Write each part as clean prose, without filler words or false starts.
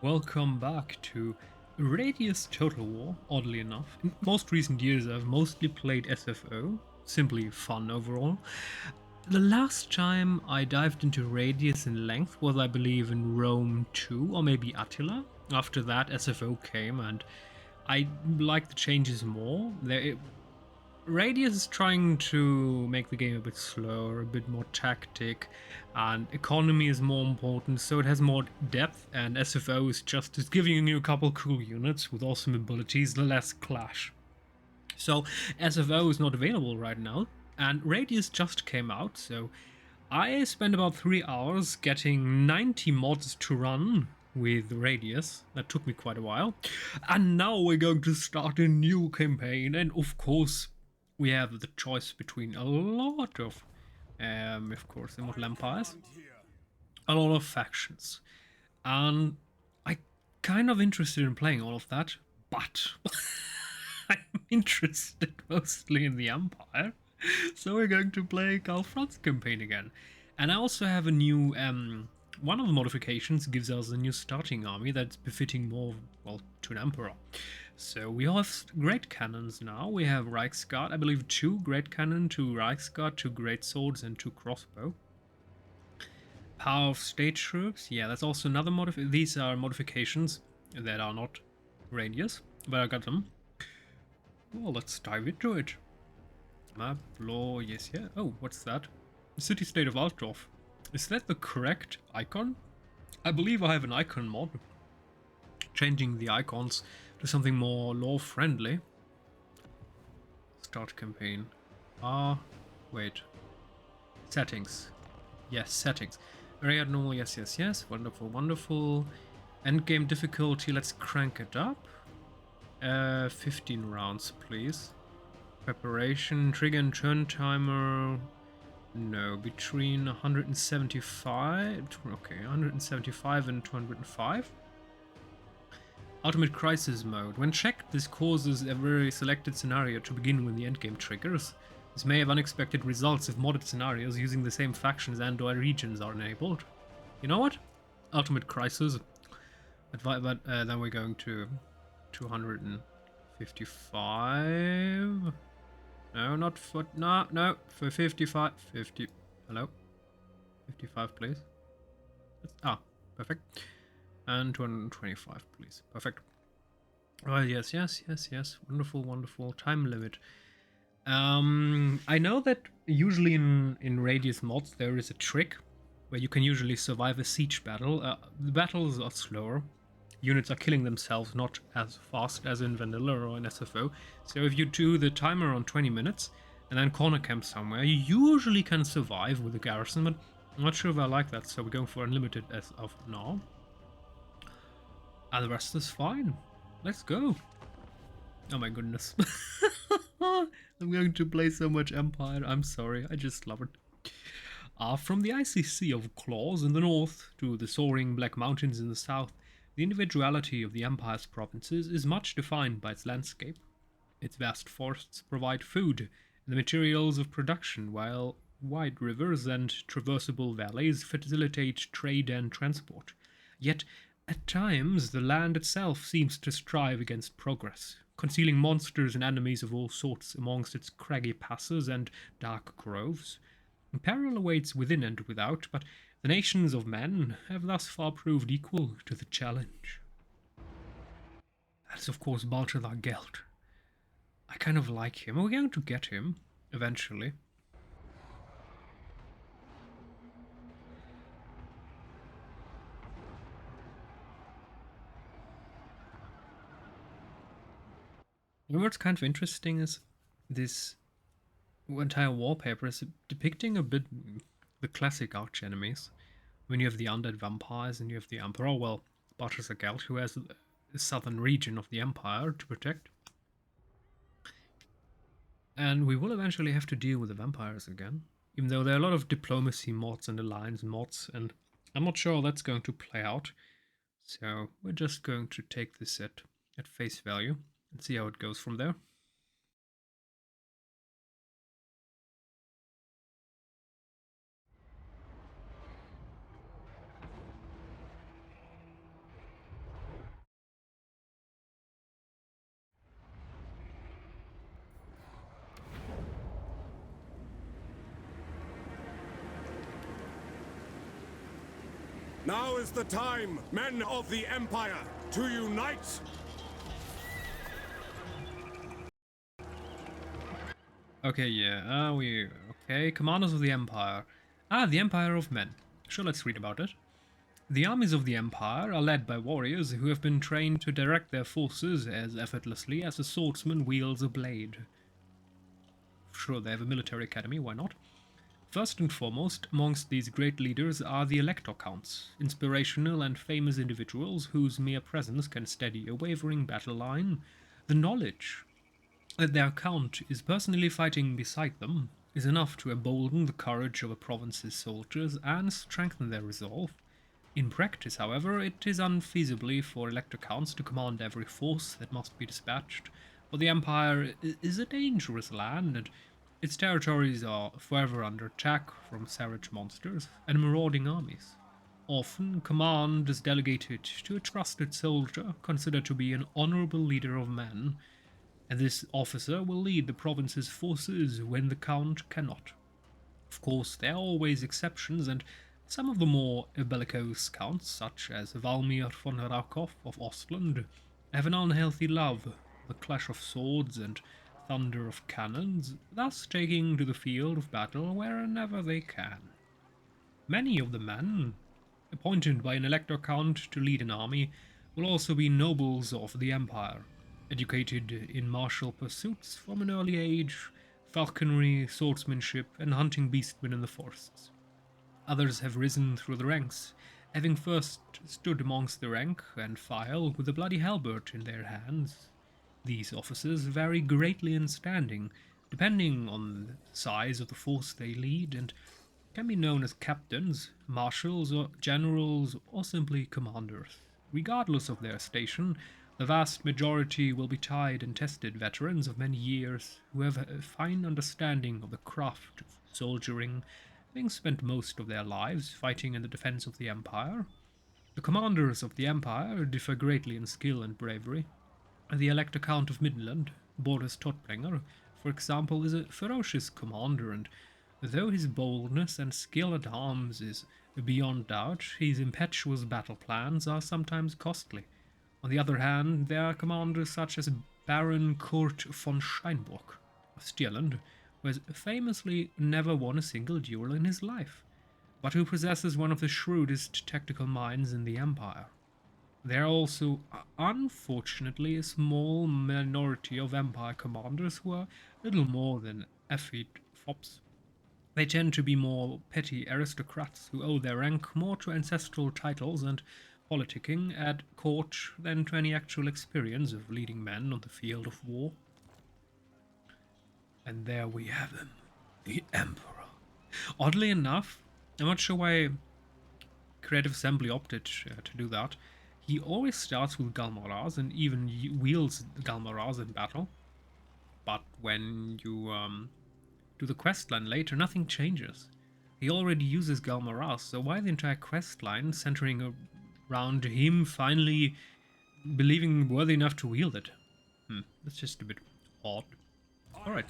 Welcome back to Radious Total War, oddly enough. In most recent years I've mostly played SFO, simply fun overall. The last time I dived into Radius in length was I believe in Rome 2 or maybe Attila. After that SFO came and I liked the changes more. Radius is trying to make the game a bit slower, a bit more tactic, and economy is more important, so it has more depth, and SFO is just giving you a couple cool units with awesome abilities, less clash. So SFO is not available right now, and Radius just came out, so I spent about 3 hours getting 90 mods to run with Radius. That took me quite a while. And now we're going to start a new campaign, and of course we have the choice between a lot of course, Immortal Empires, a lot of factions. And I kind of interested in playing all of that, but I'm interested mostly in the Empire. So we're going to play Karl's campaign again. And I also have a new, one of the modifications gives us a new starting army that's befitting more, well, to an Emperor. So we have great cannons now. We have Reichsguard, I believe 2 great cannon, 2 Reichsguard, 2 great swords and 2 crossbow. Power of state troops, yeah, that's also another modification. These are modifications that are not Radius, but I got them. Well, let's dive into it. Map, law, yes, yeah. Oh, what's that? The city-state of Altdorf. Is that the correct icon? I believe I have an icon mod. Changing the icons to something more law-friendly. Start campaign. Wait. Settings. Yes, settings. Very normal, yes, yes, yes. Wonderful, wonderful. Endgame difficulty, let's crank it up. 15 rounds, please. Preparation, trigger and turn timer. No, between 175. Okay, 175 and 205. Ultimate Crisis Mode. When checked, this causes a very selected scenario to begin when the endgame triggers. This may have unexpected results if modded scenarios using the same factions and/or regions are enabled. You know what? Ultimate Crisis. But then we're going to 255. No, not for... No, for 55. 50. Hello? 55, please. Perfect. And 225, please. Perfect. Oh, yes. Wonderful, wonderful. Time limit. I know that usually in Radius mods there is a trick where you can usually survive a siege battle. The battles are slower. Units are killing themselves not as fast as in Vanilla or in SFO. So if you do the timer on 20 minutes and then corner camp somewhere, you usually can survive with a garrison, but I'm not sure if I like that, so we're going for unlimited as of now. And the rest is fine. Let's go. Oh my goodness. I'm going to play so much Empire. I'm sorry, I just love it. From the icy sea of claws in the north to the soaring black mountains in the south, the individuality of the Empire's provinces is much defined by its landscape. Its vast forests provide food and the materials of production, while wide rivers and traversable valleys facilitate trade and transport. Yet, at times, the land itself seems to strive against progress, concealing monsters and enemies of all sorts amongst its craggy passes and dark groves. Peril awaits within and without, but the nations of men have thus far proved equal to the challenge. That is, of course, Balthazar Gelt. I kind of like him. We're going to get him, eventually. You know what's kind of interesting is this entire wallpaper is depicting a bit the classic arch-enemies. When you have the undead vampires and you have the Emperor, well, Balthazar Gelt, who has the southern region of the Empire to protect. And we will eventually have to deal with the vampires again, even though there are a lot of diplomacy mods and alliance mods, and I'm not sure how that's going to play out. So we're just going to take this at face value and see how it goes from there. Now is the time, men of the Empire, to unite! Okay, yeah, okay, commanders of the Empire. Ah, the Empire of Men. Sure, let's read about it. The armies of the Empire are led by warriors who have been trained to direct their forces as effortlessly as a swordsman wields a blade. Sure, they have a military academy, why not? First and foremost, amongst these great leaders are the Elector Counts, inspirational and famous individuals whose mere presence can steady a wavering battle line. The knowledge that their count is personally fighting beside them is enough to embolden the courage of a province's soldiers and strengthen their resolve. In practice, however, it is unfeasible for elector counts to command every force that must be dispatched, for the Empire is a dangerous land, and its territories are forever under attack from savage monsters and marauding armies. Often, command is delegated to a trusted soldier considered to be an honorable leader of men, and this officer will lead the province's forces when the Count cannot. Of course, there are always exceptions, and some of the more bellicose counts, such as Valmir von Rakov of Ostland, have an unhealthy love for the clash of swords and thunder of cannons, thus taking to the field of battle wherever they can. Many of the men appointed by an elector count to lead an army will also be nobles of the empire, educated in martial pursuits from an early age, falconry, swordsmanship, and hunting beastmen in the forests. Others have risen through the ranks, having first stood amongst the rank and file with a bloody halberd in their hands. These officers vary greatly in standing, depending on the size of the force they lead, and can be known as captains, marshals, or generals, or simply commanders. Regardless of their station, the vast majority will be tried and tested veterans of many years who have a fine understanding of the craft of soldiering, having spent most of their lives fighting in the defense of the Empire. The commanders of the Empire differ greatly in skill and bravery. The Elector Count of Midland, Boris Todbringer, for example, is a ferocious commander, and though his boldness and skill at arms is beyond doubt, his impetuous battle plans are sometimes costly. On the other hand, there are commanders such as Baron Kurt von Steinbock of Stirland, who has famously never won a single duel in his life, but who possesses one of the shrewdest tactical minds in the Empire. There are also, unfortunately, a small minority of Empire commanders who are little more than effete fops. They tend to be more petty aristocrats who owe their rank more to ancestral titles and politicking at court than to any actual experience of leading men on the field of war. And there we have him, the Emperor. Oddly enough, I'm not sure why Creative Assembly opted to do that. He always starts with Galmaraz and even wields Galmaraz in battle. But when you do the questline later, nothing changes. He already uses Galmaraz, so why the entire questline centering around him finally believing worthy enough to wield it? That's just a bit odd. Alright.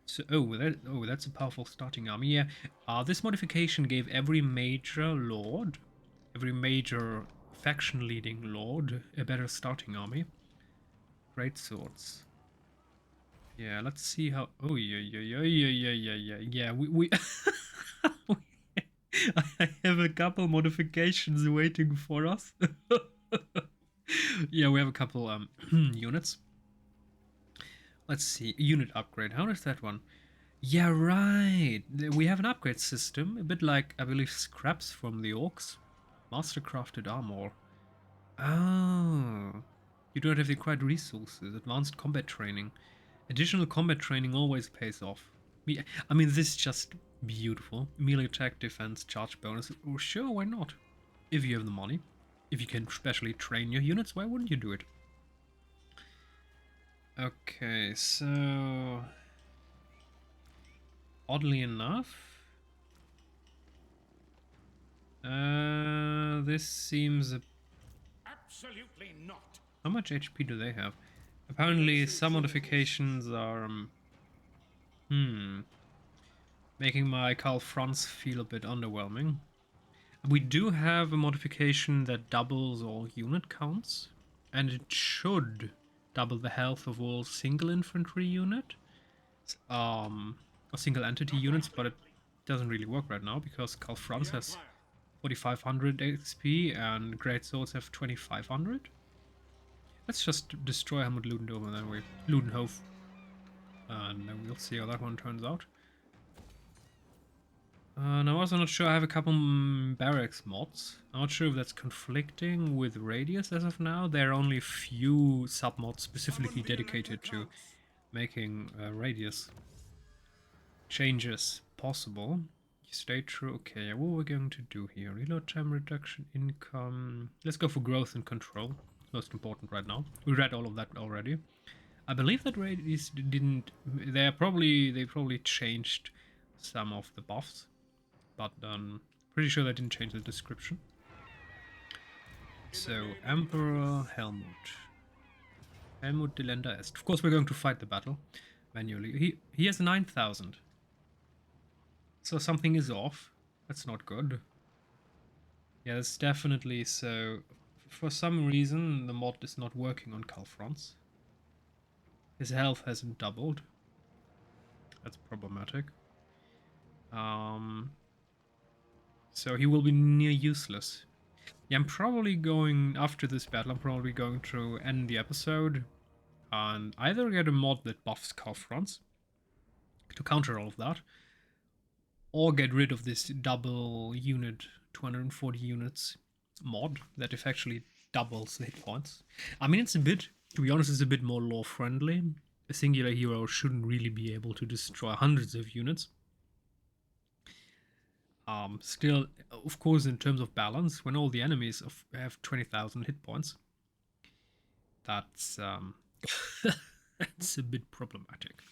So, that's a powerful starting army. Yeah, this modification gave every major faction leading lord, a better starting army. Great swords. Yeah, let's see how. Oh yeah. We I have a couple modifications waiting for us. Yeah, we have a couple units. Let's see, unit upgrade. How does that one? Yeah, right. We have an upgrade system, a bit like, I believe, scraps from the orcs. Mastercrafted armor. Oh. You don't have the required resources. Advanced combat training. Additional combat training always pays off. I mean, this is just beautiful. Melee attack, defense, charge bonus. Oh, sure, why not? If you have the money. If you can specially train your units, why wouldn't you do it? Okay, so... Oddly enough... this seems... Absolutely not. How much HP do they have? Apparently some modifications are... making my Karl Franz feel a bit underwhelming. We do have a modification that doubles all unit counts, and it should double the health of all single infantry unit, or single entity units, but it doesn't really work right now because Karl Franz has 4500 XP and Great Swords have 2500. Let's just destroy Helmut Ludendorff and then Ludenhof, and then we'll see how that one turns out. And I'm also not sure. I have a couple barracks mods. I'm not sure if that's conflicting with Radious as of now. There are only a few submods specifically dedicated to making Radious changes possible. You stay true. Okay, what we're going to do here? Reload time reduction, income. Let's go for growth and control. Most important right now. We read all of that already. I believe that Radious didn't. They probably changed some of the buffs. But pretty sure they didn't change the description. So, Emperor Helmut. Helmut Delenda Est. Of course, we're going to fight the battle manually. He has 9,000. So something is off. That's not good. Yeah, that's definitely so. For some reason, the mod is not working on Karl Franz. His health hasn't doubled. That's problematic. So he will be near useless. Yeah, I'm probably going, after this battle, I'm probably going to end the episode and either get a mod that buffs Karl Franz to counter all of that, or get rid of this double unit, 240 units mod that effectively doubles the hit points. I mean, it's a bit, to be honest, it's a bit more lore friendly. A singular hero shouldn't really be able to destroy hundreds of units. Still, of course, in terms of balance, when all the enemies have 20,000 hit points, that's that's a bit problematic.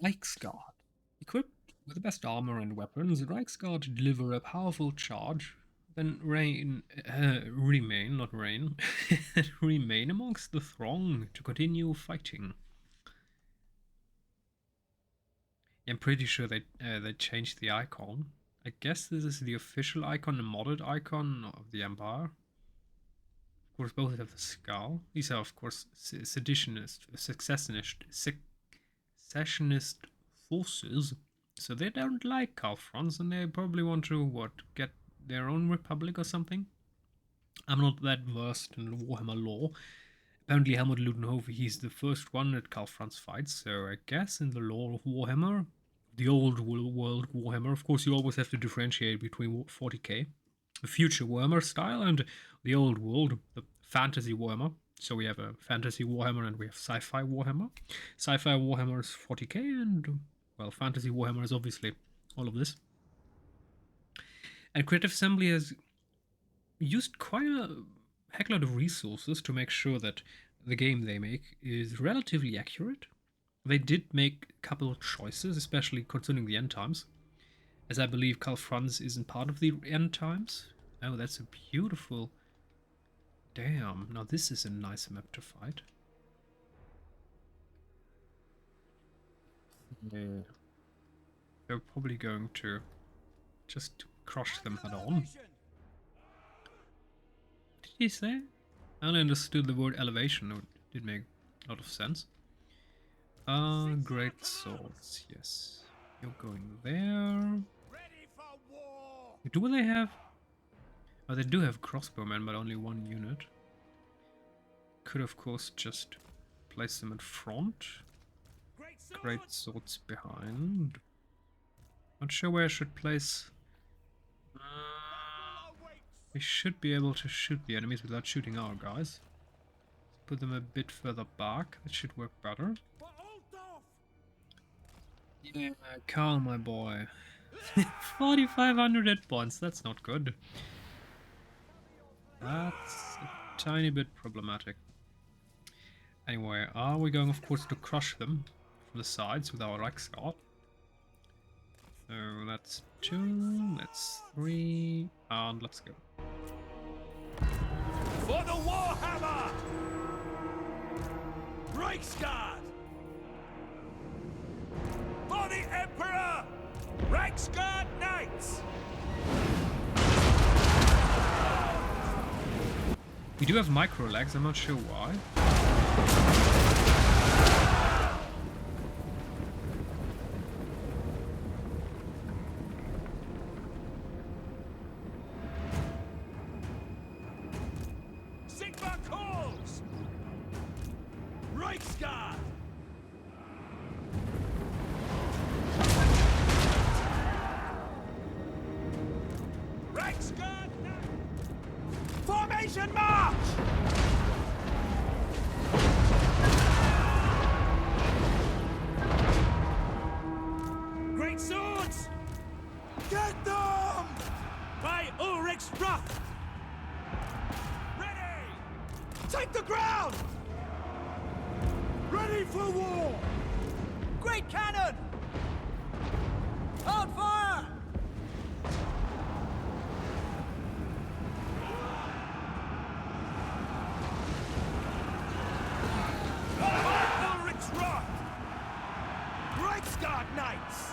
Reichsguard. Equipped with the best armor and weapons, the Reichsguard deliver a powerful charge, then remain amongst the throng to continue fighting. I'm pretty sure they changed the icon. I guess this is the official icon, the modded icon of the Empire. Of course, both have the skull. These are, of course, secessionist forces. So they don't like Karl Franz, and they probably want to, get their own republic or something? I'm not that versed in Warhammer lore. Apparently Helmut Ludenhof, he's the first one that Karl Franz fights, so I guess in the lore of Warhammer, the old world Warhammer, of course you always have to differentiate between 40k, the future Warhammer style, and the old world, the fantasy Warhammer. So we have a fantasy Warhammer and we have sci-fi Warhammer. Sci-fi Warhammer is 40k, and, well, fantasy Warhammer is obviously all of this. And Creative Assembly has used quite a heck lot of resources to make sure that the game they make is relatively accurate. They did make a couple of choices, especially concerning the end times, as I believe Karl Franz isn't part of the end times. Oh, that's a beautiful... Damn, now this is a nice map to fight. Yeah. They're probably going to just crush them head on. What did he say? I only understood the word elevation. It did make a lot of sense. Great swords, yes. You're going there. Do they have... Oh, they do have crossbowmen, but only one unit. Could, of course, just place them in front. Great swords behind. Not sure where I should place... we should be able to shoot the enemies without shooting our guys. Put them a bit further back. That should work better. Yeah, Karl, my boy. 4,500 hit points. That's not good. That's a tiny bit problematic. Anyway, are we going, of course, to crush them from the sides with our Reichsguard? So that's 2, that's 3, and let's go. For the Warhammer! Reichsguard! For the Emperor! Reichsguard Knights! We do have micro lags, I'm not sure why. Sigma calls! Reichsguard! Reichsguard! Formation march! Great swords! Get them! By Ulrich's wrath! Ready! Take the ground! Ready for war! Great cannon! On fire! Ulrich's wrath! Reichsguard Knights!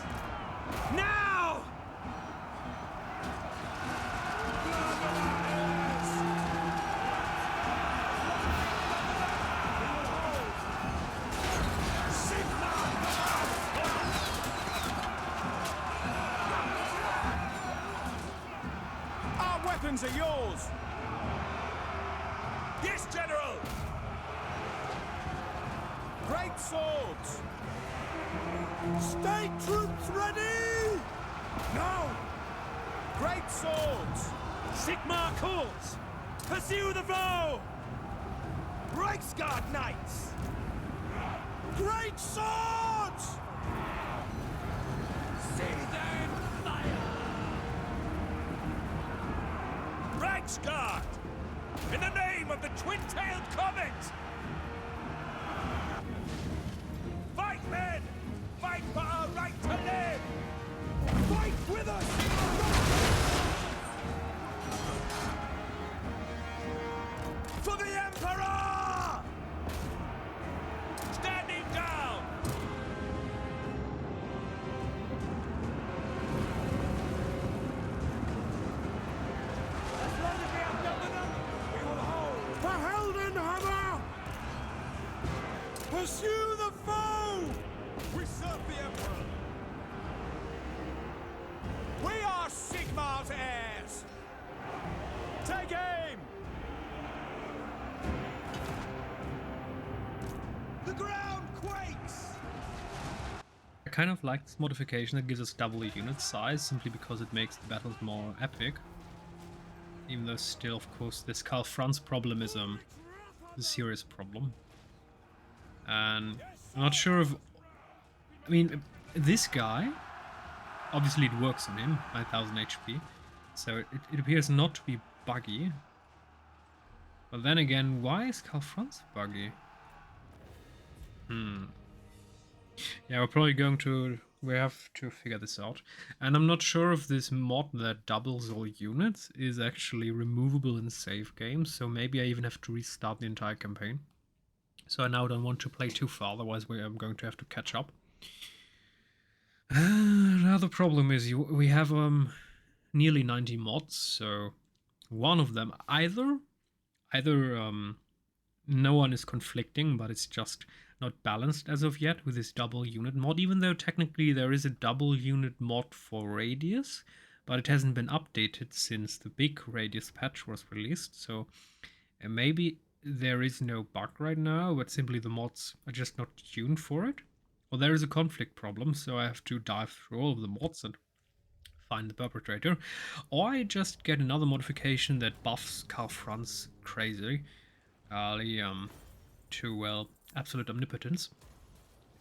Now! Our weapons are yours! Yes, General! Great swords! State troops ready! No! Great swords! Sigmar calls! Pursue the foe! Reichsguard Knights! Great swords! See them fire! Reichsguard! In the name of the twin-tailed comet! Fight, men! Fight for our right to live! Fight with us! For the Emperor! Standing down! As long as we outnumber them, we will hold! For Heldenhammer! Pursue the foe! We serve the Emperor! We are Sigmar's heirs! Take aim! The ground quakes! I kind of like this modification that gives us double the unit size, simply because it makes the battles more epic. Even though still, of course, this Karl Franz problem is a serious problem. And I'm not sure if... I mean, this guy, obviously it works on him, 9000 HP, so it appears not to be buggy. But then again, why is Karl Franz buggy? Yeah, we're probably going to... we have to figure this out. And I'm not sure if this mod that doubles all units is actually removable in save games, so maybe I even have to restart the entire campaign. So I now don't want to play too far, otherwise I'm going to have to catch up. Another problem is we have nearly 90 mods, so one of them either no one is conflicting, but it's just not balanced as of yet with this double unit mod, even though technically there is a double unit mod for Radious, but it hasn't been updated since the big Radious patch was released, so maybe there is no bug right now, but simply the mods are just not tuned for it. Or there is a conflict problem, so I have to dive through all of the mods and find the perpetrator. Or I just get another modification that buffs Karl Franz crazy. To, well, absolute omnipotence.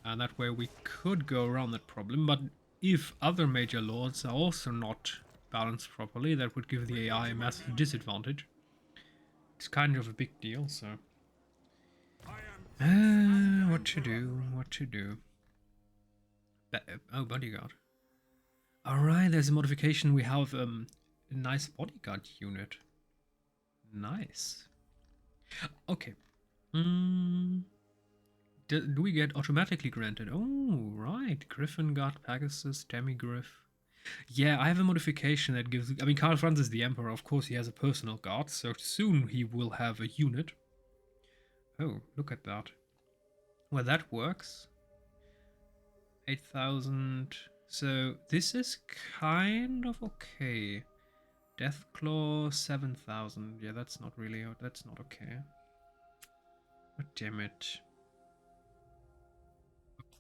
And that way we could go around that problem, but if other major lords are also not balanced properly, that would give the AI a massive disadvantage. It's kind of a big deal, so... what to do? Oh, bodyguard. Alright, there's a modification. We have a nice bodyguard unit. Nice. Okay. do we get automatically granted? Oh, right. Griffin Guard, Pegasus, Demigriff. Yeah, I have a modification that gives... I mean, Karl Franz is the Emperor. Of course, he has a personal guard, so soon he will have a unit. Oh, look at that. Well, that works. 8,000. So this is kind of okay. Deathclaw 7,000. Yeah, that's not really... That's not okay. Oh, damn it.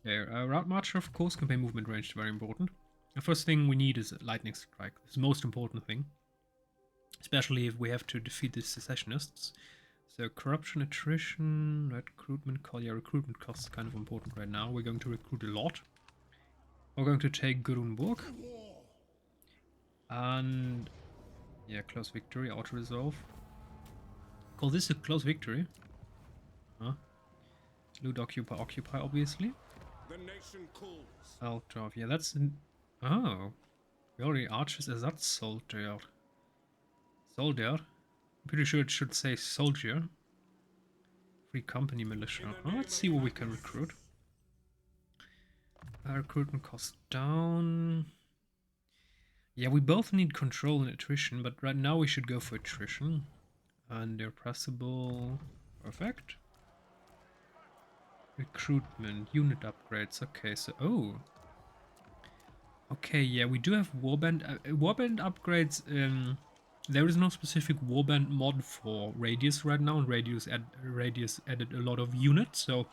Okay, Route Marcher, of course, campaign movement range is very important. The first thing we need is a lightning strike. It's the most important thing. Especially if we have to defeat the secessionists. So corruption, attrition, recruitment cost. Yeah, recruitment cost is kind of important right now. We're going to recruit a lot. We're going to take Gurunburg. And yeah, close victory, auto-resolve. Call this a close victory. Huh? Loot, occupy, obviously. The nation calls. Altov, yeah, that's an... Oh. We already archers as that soldier. Soldier? I'm pretty sure it should say soldier. Free company militia. Oh, let's see what we can recruit. Recruitment cost down. Yeah, we both need control and attrition, but right now we should go for attrition. And irrepressible. Perfect. Recruitment, unit upgrades. Okay, so... Oh. Okay, yeah, we do have warband. Warband upgrades... there is no specific warband mod for Radious right now, and Radious added a lot of units, so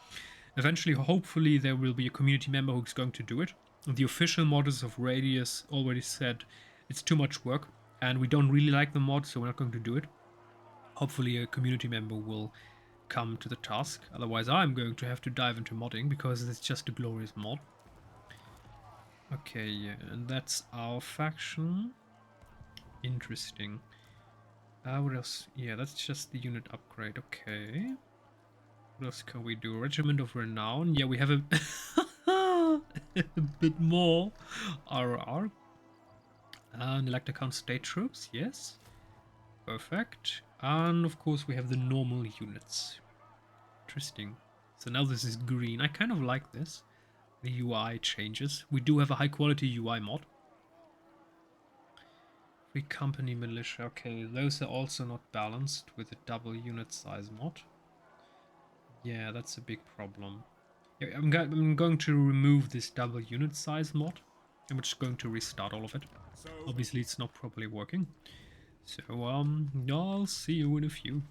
eventually, hopefully, there will be a community member who's going to do it. The official modders of Radious already said it's too much work, and we don't really like the mod, so we're not going to do it. Hopefully, a community member will come to the task, otherwise I'm going to have to dive into modding, because it's just a glorious mod. Okay, yeah, and that's our faction. Interesting. What else? Yeah, that's just the unit upgrade. Okay. What else can we do? Regiment of Renown. Yeah, we have a, a bit more RR. And Electrocount State Troops. Yes. Perfect. And of course we have the normal units. Interesting. So now this is green. I kind of like this. The UI changes. We do have a high quality UI mod. Free company militia. Okay, those are also not balanced with a double unit size mod. Yeah, that's a big problem. Yeah, I'm going to remove this double unit size mod. I'm just going to restart all of it. Obviously, it's not properly working. So, I'll see you in a few.